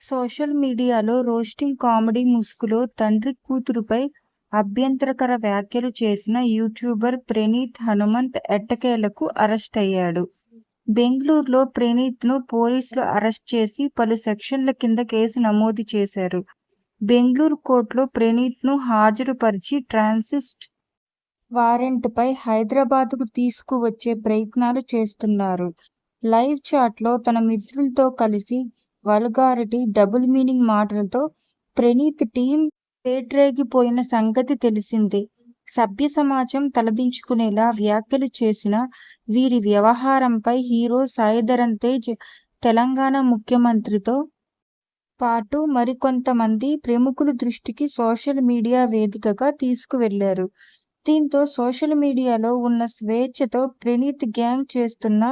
Social మీడియాలో roasting comedy ముసుగులో తండ్రి కూతురుపై అభ్యంతరకర వ్యాఖ్యలు చేసిన యూట్యూబర్ ప్రణీత్ హనుమంత్ ఎట్టకేలకు అరెస్ట్ అయ్యాడు. బెంగళూరులో ప్రణీత్ను పోలీసులు అరెస్ట్ చేసి పలు సెక్షన్ల కింద కేసు నమోదు చేశారు. బెంగళూరు కోర్టులో ప్రణీత్ను హాజరుపరిచి ట్రాన్సిస్ట్ వారెంట్పై హైదరాబాద్కు తీసుకువచ్చే ప్రయత్నాలు చేస్తున్నారు. లైవ్ చాట్లో తన మిత్రులతో కలిసి వల్గారిటీ, డబుల్ మీనింగ్ మాటలతో ప్రణీత్ టీం పేట్రేగిపోయిన సంగతి తెలిసిందే. సభ్య సమాజం తలదించుకునేలా వ్యాఖ్యలు చేసిన వీరి వ్యవహారంపై హీరో సాయి ధరమ్ తేజ్ తెలంగాణ ముఖ్యమంత్రితో పాటు మరికొంతమంది ప్రముఖుల దృష్టికి సోషల్ మీడియా వేదికగా తీసుకువెళ్లారు. దీంతో సోషల్ మీడియాలో ఉన్న స్వేచ్ఛతో ప్రణీత్ గ్యాంగ్ చేస్తున్న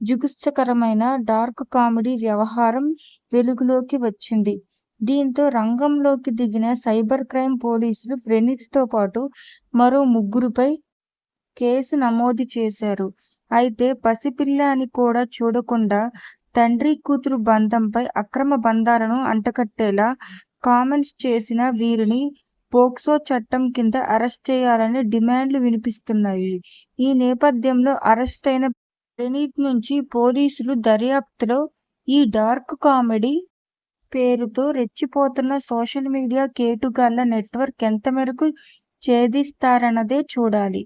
జుగుప్సాకరమైన డార్క్ కామెడీ వ్యవహారం వెలుగులోకి వచ్చింది. దీంతో రంగంలోకి దిగిన సైబర్ క్రైమ్ పోలీసులు ప్రణీత్తో పాటు మరో ముగ్గురుపై కేసు నమోదు చేశారు. అయితే పసిపిల్ల అని కూడా చూడకుండా తండ్రి కూతురు బంధంపై అక్రమ బంధాలను అంటగట్టేలా కామెంట్స్ చేసిన వీరిని పోక్సో చట్టం కింద అరెస్ట్ చేయాలని డిమాండ్లు వినిపిస్తున్నాయి. ఈ నేపథ్యంలో అరెస్టైన ప్రణీత్ నుంచి పోలీసులు దర్యాప్తులో ఈ డార్క్ కామెడీ పేరుతో రెచ్చిపోతున్న సోషల్ మీడియా కేటుగాళ్ల నెట్వర్క్ ఎంతమేరకు ఛేదిస్తారన్నదే చూడాలి.